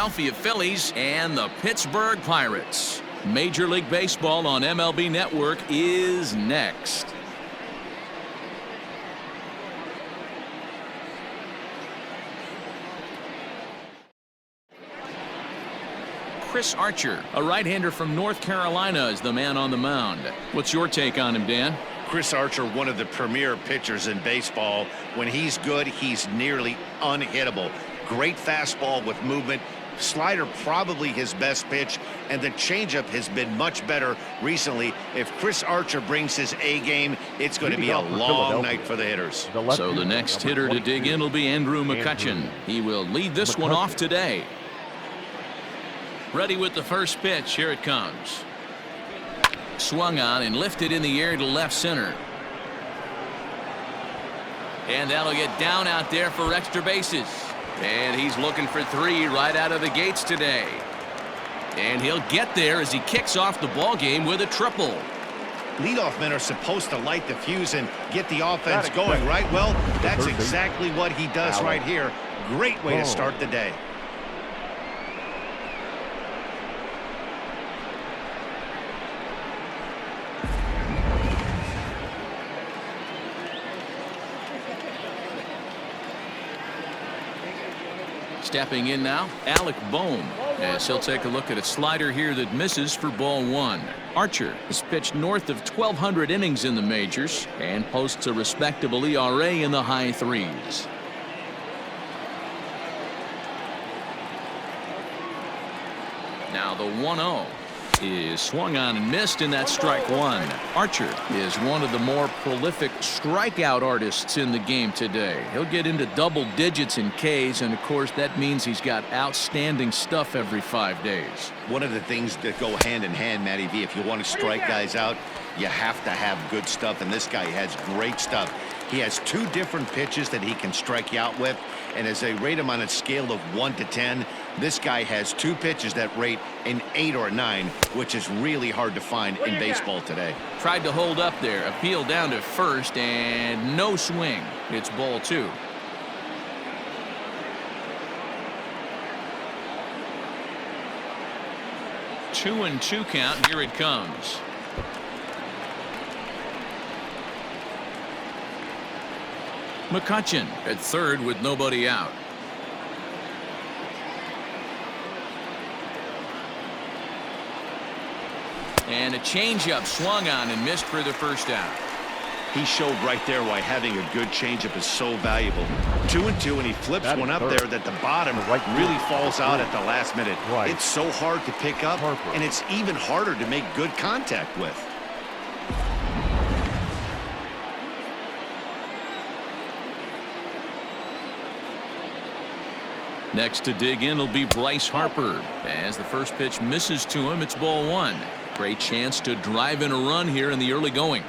Philadelphia Phillies and the Pittsburgh Pirates. Major League Baseball on MLB Network is next. Chris Archer, a right-hander from North Carolina, is the man on the mound. What's your take on him, Dan? Chris Archer, one of the premier pitchers in baseball. When he's good, he's nearly unhittable. Great fastball with movement. Slider probably his best pitch, and the changeup has been much better recently. If Chris Archer brings his A game, it's going to be a long night for the hitters. So the next hitter to dig in will be Andrew McCutchen. He will lead this one off today. Ready with the first pitch. Here it comes. Swung on and lifted in the air to left center. And that'll get down out there for extra bases. And he's looking for 3 right out of the gates today. And he'll get there as he kicks off the ball game with a triple. Leadoff men are supposed to light the fuse and get the offense going, right? Well, that's exactly what he does right here. Great way to start the day. Stepping in now, Alec Bohm, as he'll take a look at a slider here that misses for ball 1. Archer has pitched north of 1,200 innings in the majors and posts a respectable ERA in the high 3s. Now the 1-0 is swung on and missed, and that's strike 1. Archer is one of the more prolific strikeout artists in the game today. He'll get into double digits in Ks, and of course that means he's got outstanding stuff every 5 days. One of the things that go hand in hand, Matty V, if you want to strike guys out, you have to have good stuff, and this guy has great stuff. He has 2 different pitches that he can strike you out with, and as they rate him on a scale of 1 to 10, this guy has 2 pitches that rate an 8 or a 9, which is really hard to find in baseball today. Tried to hold up there, appeal down to first, and no swing. It's ball 2. Two and 2 count. Here it comes. McCutchen at third with nobody out. And a changeup swung on and missed for the first out. He showed right there why having a good changeup is so valuable. 2 and 2, and he flips one up there that the bottom really falls out at the last minute. It's so hard to pick up, and it's even harder to make good contact with. Next to dig in will be Bryce Harper. As the first pitch misses to him, it's ball 1. Great chance to drive in a run here in the early going.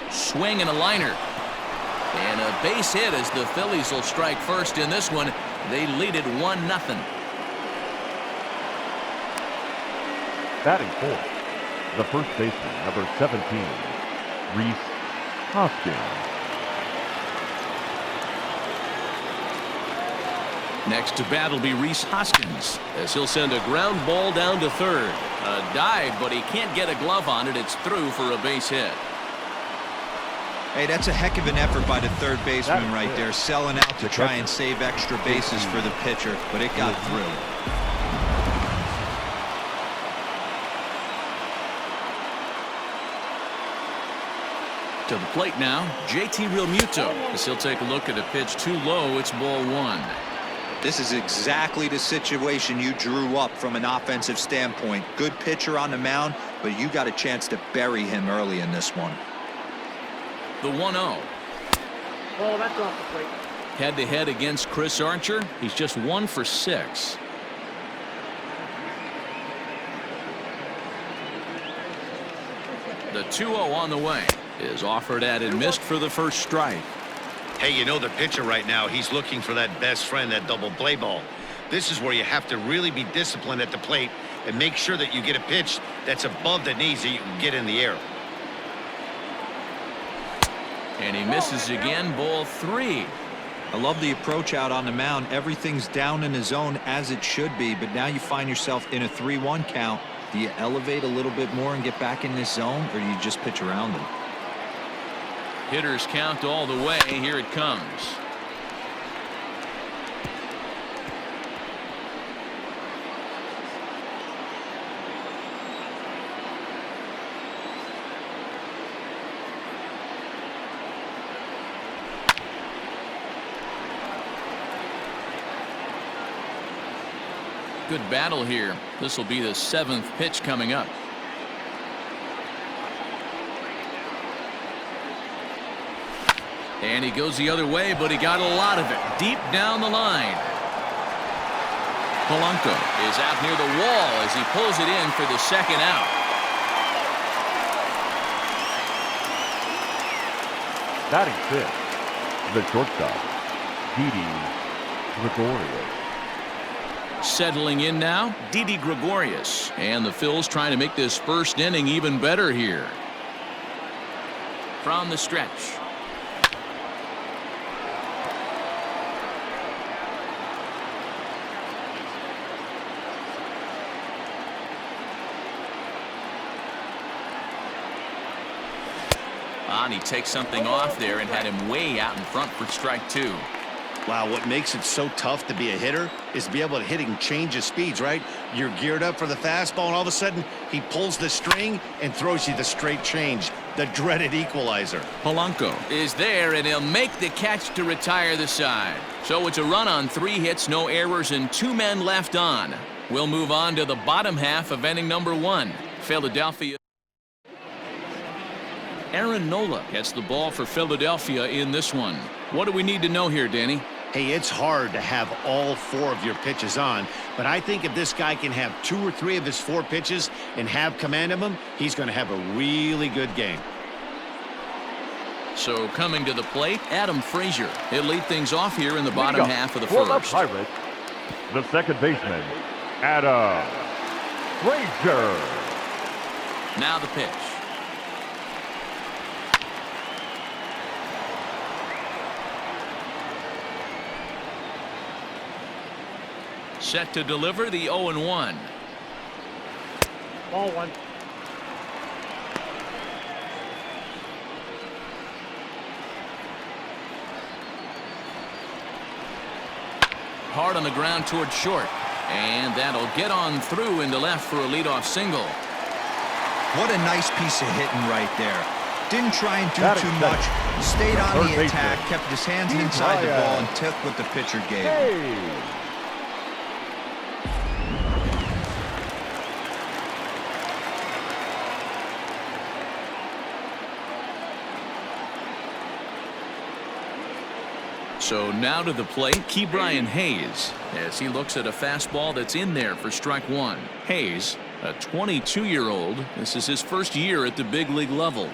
Swing and a liner. And a base hit as the Phillies will strike first in this one. They lead it 1-0. Batting fourth, the first baseman, number 17, Rhys Hoskins. Next to bat will be Rhys Hoskins as he'll send a ground ball down to third. A dive, but he can't get a glove on it. It's through for a base hit. Hey, that's a heck of an effort by the third baseman right there, selling out to try and save extra bases for the pitcher, but it got through. To the plate now, JT Realmuto as he'll take a look at a pitch too low. It's ball 1. This is exactly the situation you drew up from an offensive standpoint. Good pitcher on the mound, but you got a chance to bury him early in this one. The 1-0. Oh, that's off the plate. Head-to-head against Chris Archer. He's just 1 for 6. The 2-0 on the way is offered at and missed for the first strike. Hey, you know the pitcher right now, he's looking for that best friend, that double play ball. This is where you have to really be disciplined at the plate and make sure that you get a pitch that's above the knees that you can get in the air. And he misses again, ball 3. I love the approach out on the mound. Everything's down in the zone as it should be, but now you find yourself in a 3-1 count. Do you elevate a little bit more and get back in this zone, or do you just pitch around them? Hitters count all the way. Here it comes. Good battle here. This will be the 7th pitch coming up. And he goes the other way, but he got a lot of it deep down the line. Polanco is out near the wall as he pulls it in for the 2nd out. Batting 5th, the shortstop, Gregorius. Settling in now, Didi Gregorius. And the Phils trying to make this first inning even better here. From the stretch. And he takes something off there and had him way out in front for strike 2. Wow, what makes it so tough to be a hitter is to be able to hit and change his speeds, right? You're geared up for the fastball, and all of a sudden, he pulls the string and throws you the straight change, the dreaded equalizer. Polanco is there, and he'll make the catch to retire the side. So it's a run on 3 hits, no errors, and 2 men left on. We'll move on to the bottom half of inning number 1. Philadelphia. Aaron Nola gets the ball for Philadelphia in this one. What do we need to know here, Danny? Hey, it's hard to have all 4 of your pitches on, but I think if this guy can have 2 or 3 of his 4 pitches and have command of them, he's going to have a really good game. So coming to the plate, Adam Frazier. He'll lead things off here in the bottom half of the first. For the Pirates, the second baseman, Adam Frazier. Now the pitch. Set to deliver the 0-1. Ball 1. Hard on the ground toward short. And that'll get on through into left for a leadoff single. What a nice piece of hitting right there. Didn't try and do too much. Stayed on the attack, kept his hands inside the ball, and took what the pitcher gave him. So now to the plate, Ke'Bryan Hayes, as he looks at a fastball that's in there for strike 1. Hayes, a 22-year-old. This is his first year at the big league level.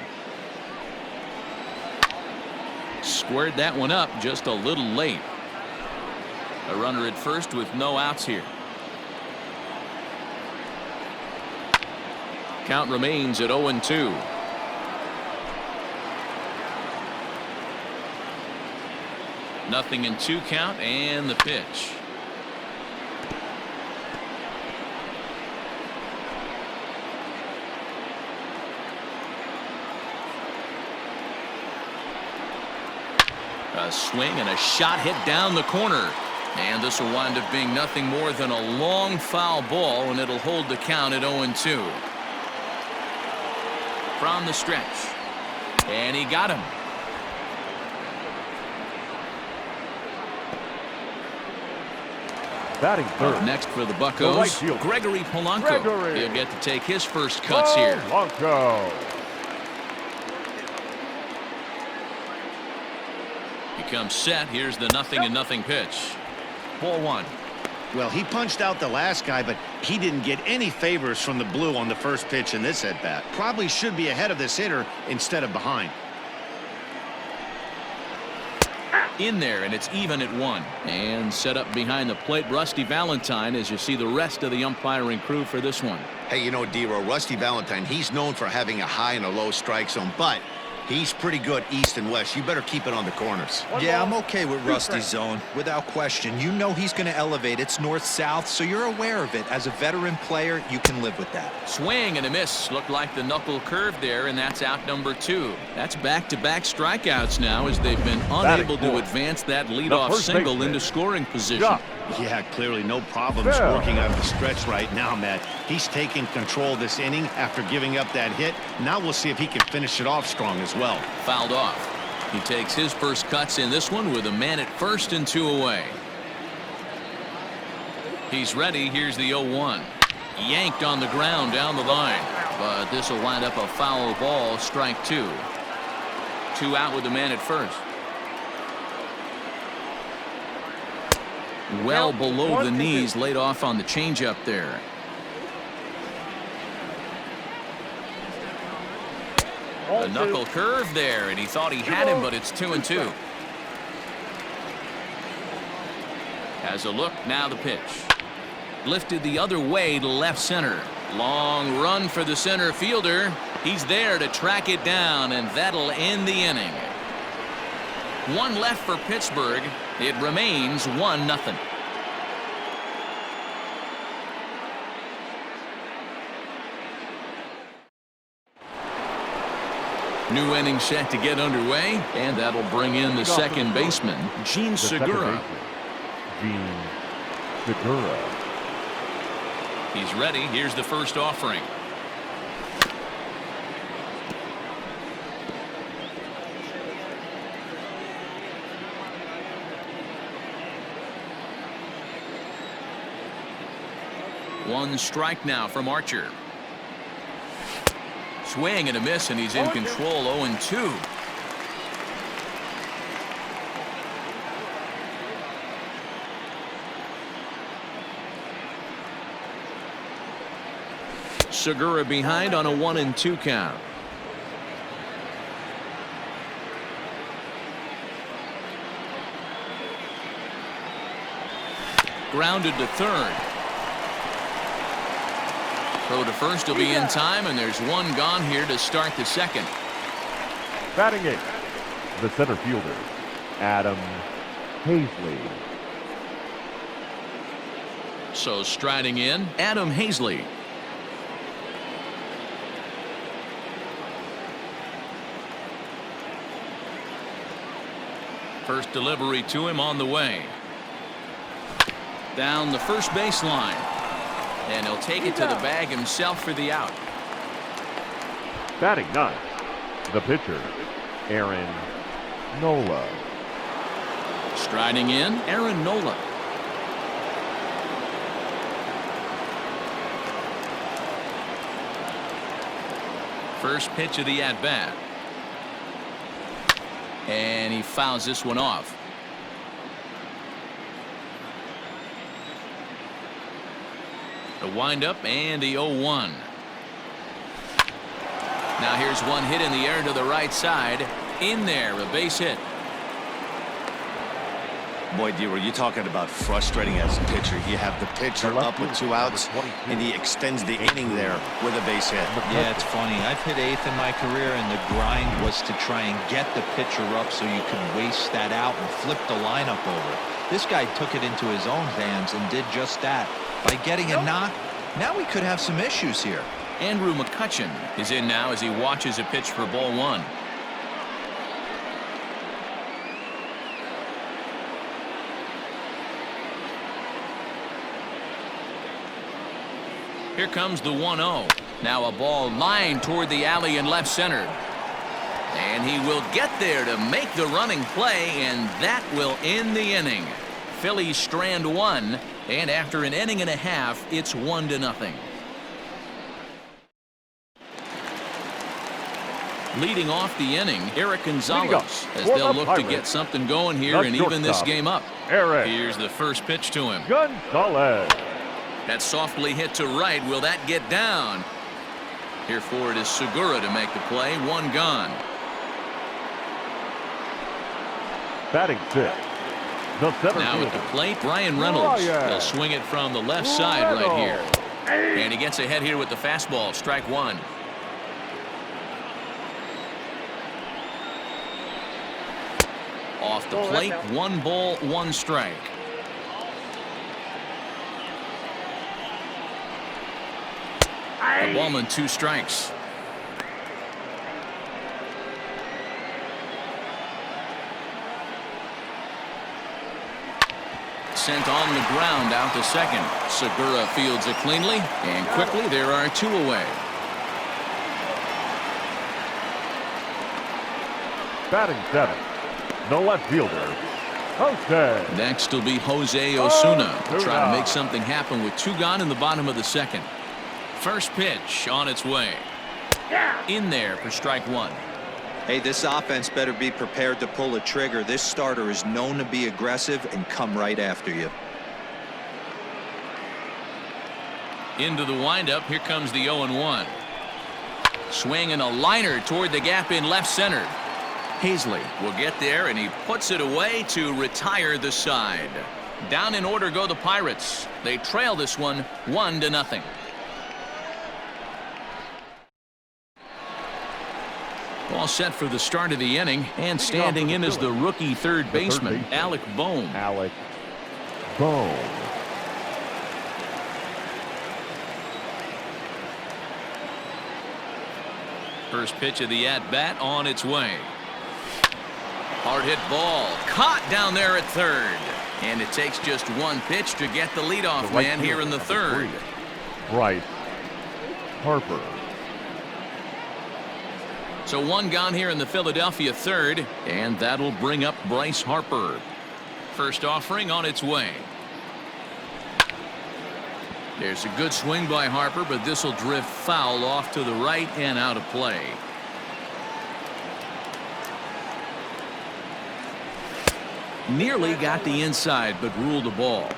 Squared that one up just a little late. A runner at first with no outs here. Count remains at 0-2. Nothing in 2 count, and the pitch. A swing and a shot hit down the corner. And this will wind up being nothing more than a long foul ball, and it'll hold the count at 0-2. From the stretch. And he got him. Batting third. Up next for the Buccos, Gregory Polanco. He'll get to take his first cuts here. Polanco. He comes set. Here's the 0-0 pitch. Ball 1. Well, he punched out the last guy, but he didn't get any favors from the blue on the first pitch in this at-bat. Probably should be ahead of this hitter instead of behind. In there, and it's even at 1. And set up behind the plate, Rusty Valentine, as you see the rest of the umpiring crew for this one. Hey, you know, D-Row, Rusty Valentine, he's known for having a high and a low strike zone, but he's pretty good east and west. You better keep it on the corners. Yeah, I'm okay with Rusty's zone, without question. You know he's going to elevate. It's north-south, so you're aware of it. As a veteran player, you can live with that. Swing and a miss. Looked like the knuckle curve there, and that's out number 2. That's back-to-back strikeouts now as they've been unable to advance that leadoff single into scoring position. Yeah, clearly no problems working on the stretch right now, Matt. He's taking control this inning after giving up that hit. Now we'll see if he can finish it off strong as well. Fouled off. He takes his first cuts in this one with a man at first and 2 away. He's ready. Here's the 0-1. Yanked on the ground down the line. But this will wind up a foul ball, strike 2. 2 out with the man at first. Well below the knees, laid off on the changeup there. A knuckle curve there, and he thought he had him, but it's 2-2. Has a look, now the pitch. Lifted the other way to left center. Long run for the center fielder. He's there to track it down, and that'll end the inning. 1 left for Pittsburgh. It remains 1-0. New inning set to get underway, and that'll bring in the second baseman, Gene Segura. Gene Segura. He's ready. Here's the first offering. One strike now from Archer. Swing and a miss, and he's in control. 0-2. Segura behind on a 1-2 count. Grounded to third. Throw to first will be in time, and there's 1 gone here to start the second. Batting 8, the center fielder, Adam Hazley. So striding in, Adam Hazley. First delivery to him on the way. Down the first baseline. And he'll take it to the bag himself for the out. Batting 9, the pitcher, Aaron Nola. Striding in, Aaron Nola. First pitch of the at-bat. And he fouls this one off. The windup and the 0-1. Now here's one hit in the air to the right side. In there, a base hit. Boy, D-Row, you're talking about frustrating as a pitcher. You have the pitcher up with 2 outs, and he extends the inning there with a base hit. Yeah, it's funny. I've hit 8th in my career, and the grind was to try and get the pitcher up so you could waste that out and flip the lineup over. This guy took it into his own hands and did just that. By getting a knock, now we could have some issues here. Andrew Mccutchen is in now as he watches a pitch for ball 1. Here comes the 1-0. Now a ball lined toward the alley in left center. And he will get there to make the running play, and that will end the inning. Phillies strand 1, and after an inning and a half, it's 1-0. Leading off the inning, Eric Gonzalez, as they'll look to get something going here and even this game up. Here's the first pitch to him. Gonzalez. That softly hit to right. Will that get down? Here for it is Segura to make the play. 1 gone. Batting sixth, the center Now at fielder. the plate, Brian Reynolds. He'll swing it from the left side right here. And he gets ahead here with the fastball. Strike one. Off the plate, 1 ball, 1 strike. A ball and 2 strikes. Sent on the ground out to second. Segura fields it cleanly, and quickly there are 2 away. Batting seventh, the left fielder, Jose. Next will be Jose Osuna. Will try to make something happen with 2 gone in the bottom of the second. First pitch on its way. In there for strike 1. Hey, this offense better be prepared to pull a trigger. This starter is known to be aggressive and come right after you. Into the windup. Here comes the 0-1. Swing and a liner toward the gap in left center. Hazley will get there, and he puts it away to retire the side. Down in order go the Pirates. They trail this one 1-0. All set for the start of the inning, and standing in is the rookie third baseman, Alec Bohm. Alec Bohm. First pitch of the at-bat on its way. Hard hit ball caught down there at third, and it takes just 1 pitch to get the leadoff man here in the third. Bryce Harper. So 1 gone here in the Philadelphia third, and that'll bring up Bryce Harper. First offering on its way. There's a good swing by Harper, but this will drift foul off to the right and out of play. Nearly got the inside, but ruled the ball.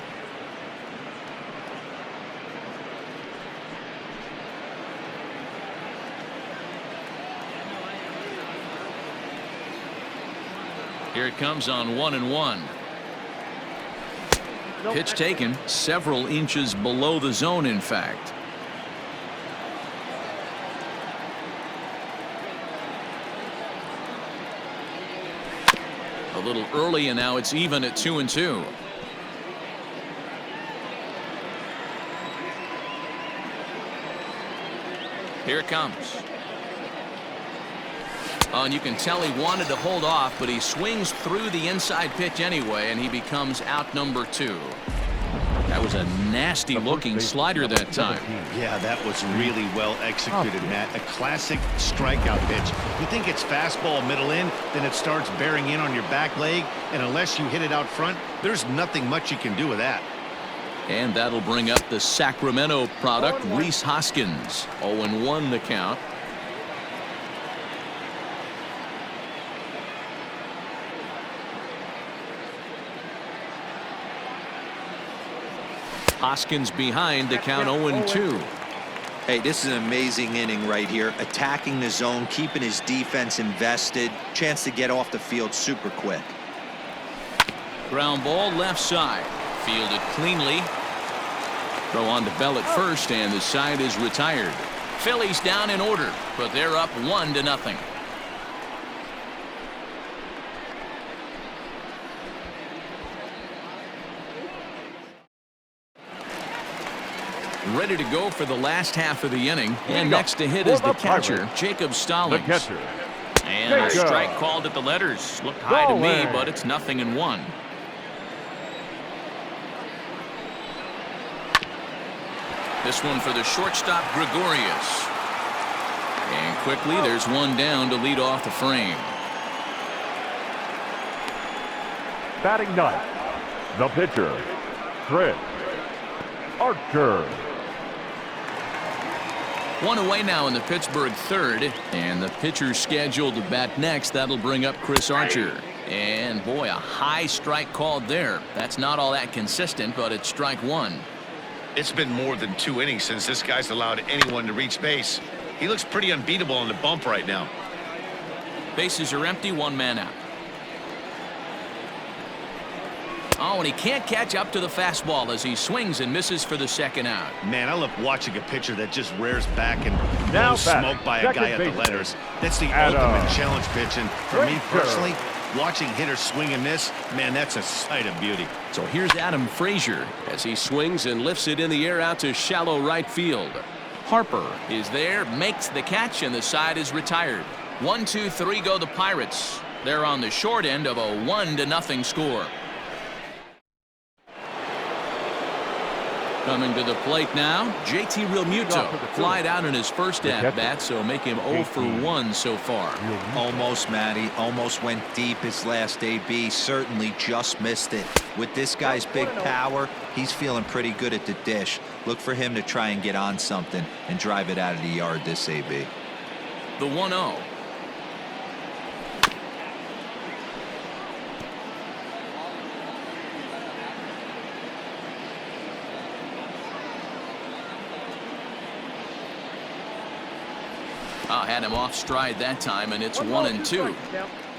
Here it comes on 1-1. Pitch taken several inches below the zone, in fact. A little early, and now it's even at 2-2. Here it comes. Oh, and you can tell he wanted to hold off, but he swings through the inside pitch anyway, and he becomes out number 2. That was a nasty looking slider that time. Yeah, that was really well executed, Matt. A classic strikeout pitch. You think it's fastball middle in, then it starts bearing in on your back leg, and unless you hit it out front, there's nothing much you can do with that. And that'll bring up the Sacramento product, Rhys Hoskins. 0-1 the count. Hoskins behind to count 0-2. Hey, this is an amazing inning right here. Attacking the zone, keeping his defense invested. Chance to get off the field super quick. Ground ball left side. Fielded cleanly. Throw on to Bell at first, and the side is retired. Phillies down in order, but they're up 1-0. Ready to go for the last half of the inning, and next to hit is the catcher, Jacob Stallings. The catcher. And a strike called at the letters. Looked high to me, but it's 0-1. This one for the shortstop, Gregorius. And quickly, there's one down to lead off the frame. Batting ninth, the pitcher, Chris Archer. One away now in the Pittsburgh third, and the pitcher scheduled to bat next. That'll bring up Chris Archer. And boy, a high strike called there. That's not all that consistent, but it's strike 1. It's been more than 2 innings since this guy's allowed anyone to reach base. He looks pretty unbeatable on the bump right now. Bases are empty, 1 man out. Oh, and he can't catch up to the fastball as he swings and misses for the second out. Man, I love watching a pitcher that just rears back and Now blows smoke by a guy at the baseman, letters. That's the Adam ultimate challenge pitch. And for me Frazier. personally, watching hitters swing and miss, man, that's a sight of beauty. So here's Adam Frazier as he swings and lifts it in the air out to shallow right field. Harper is there, makes the catch, and the side is retired. 1, 2, 3 go the Pirates. They're on the short end of a 1-0 score. Coming to the plate now, JT Realmuto flied out in his first at-bat, so make him 0 for 1 so far. Almost, Matty. Almost went deep his last AB. Certainly just missed it. With this guy's big power, he's feeling pretty good at the dish. Look for him to try and get on something and drive it out of the yard this AB. The 1-0. Had him off stride that time, and it's 1-2.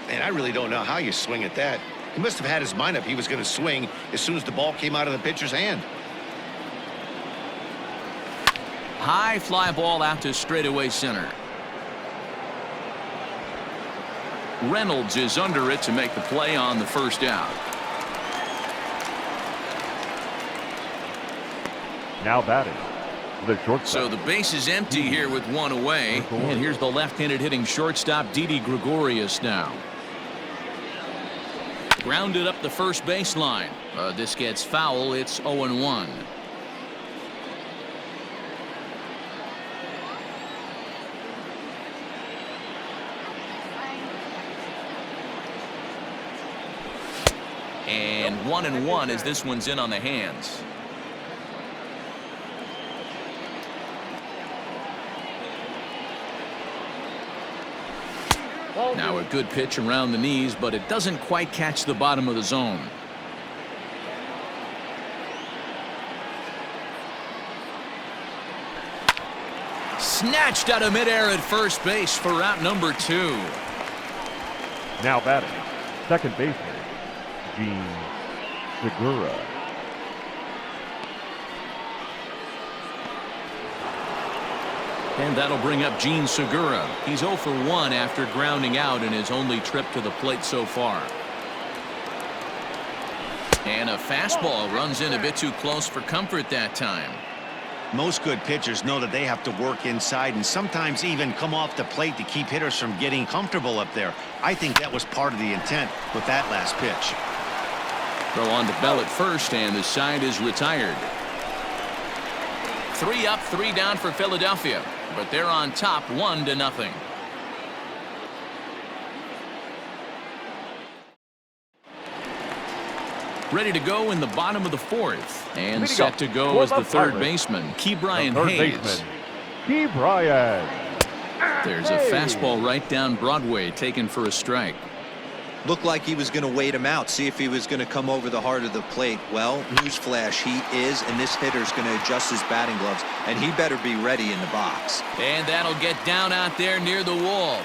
Man, I really don't know how you swing at that. He must have had his mind up he was going to swing as soon as the ball came out of the pitcher's hand. High fly ball out to straightaway center. Reynolds is under it to make the play on the first out. Now batting, the shortstop. So the base is empty here with one away. And here's the left-handed hitting shortstop, Didi Gregorius now. Grounded up the first baseline. This gets foul. It's 0-1. And 1-1 as this one's in on the hands. Now a good pitch around the knees, but it doesn't quite catch the bottom of the zone. Snatched out of midair at first base for out number 2. Now batting, second baseman, Gene Segura. And that'll bring up Gene Segura. He's 0 for 1 after grounding out in his only trip to the plate so far. And a fastball runs in a bit too close for comfort that time. Most good pitchers know that they have to work inside and sometimes even come off the plate to keep hitters from getting comfortable up there. I think that was part of the intent with that last pitch. Throw on to Bell at first, and the side is retired. 3 up, 3 down for Philadelphia, but they're on top 1-0. Ready to go in the bottom of the 4th, and set to go as the third baseman, Ke'Bryan Hayes. Ke'Bryan. There's a fastball right down Broadway taken for a strike. Looked like he was going to wait him out, see if he was going to come over the heart of the plate. Well, newsflash, he is, and this hitter's going to adjust his batting gloves, and he better be ready in the box. And that'll get down out there near the wall.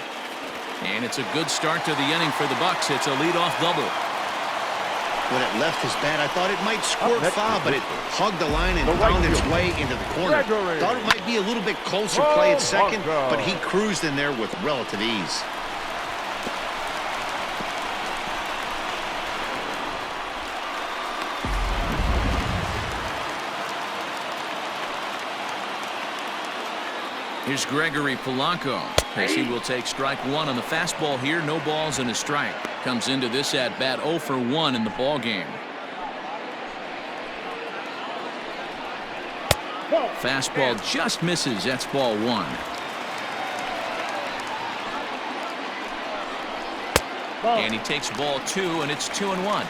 And it's a good start to the inning for the Bucks. It's a leadoff double. When it left his bat, I thought it might squirt foul, but it hugged the line and found its way into the corner. Gregory. Thought it might be a little bit closer play at second, but he cruised in there with relative ease. Here's Gregory Polanco as he will take strike 1 on the fastball here. No balls and a strike. Comes into this at bat 0 for 1 in the ball game. Fastball just misses. That's ball 1. And he takes ball 2, and it's 2-1.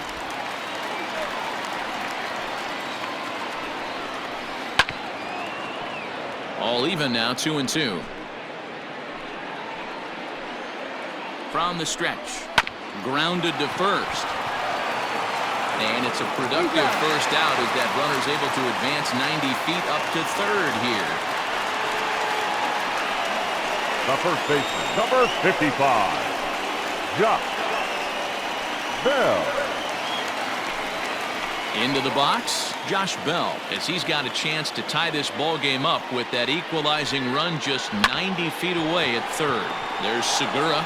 All even now, 2-2. From the stretch, grounded to first. And it's a productive first out as that runner's able to advance 90 feet up to third here. The first baseman, number 55, Josh Bell. Into the box, Josh Bell, as he's got a chance to tie this ball game up with that equalizing run just 90 feet away at third. There's Segura,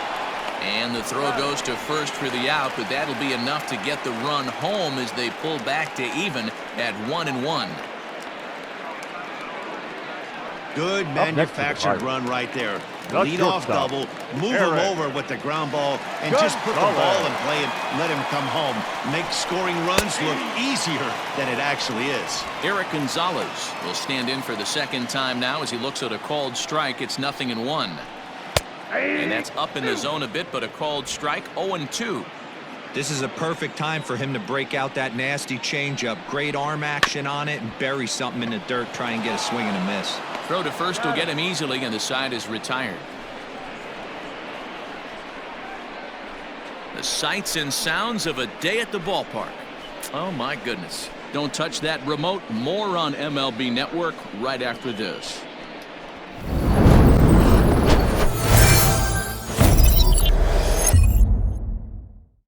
and the throw goes to first for the out, but that'll be enough to get the run home as they pull back to even at 1-1. Good manufactured run right there. Lead off double, move him over with the ground ball, and just put the ball in play and let him come home. Make scoring runs look easier than it actually is. Eric Gonzalez will stand in for the second time now as he looks at a called strike. It's 0-1. And that's up in the zone a bit, but a called strike. 0-2. This is a perfect time for him to break out that nasty changeup. Great arm action on it and bury something in the dirt. Try and get a swing and a miss. Throw to first will get him easily, and the side is retired. The sights and sounds of a day at the ballpark. Oh, my goodness. Don't touch that remote. More on MLB Network right after this.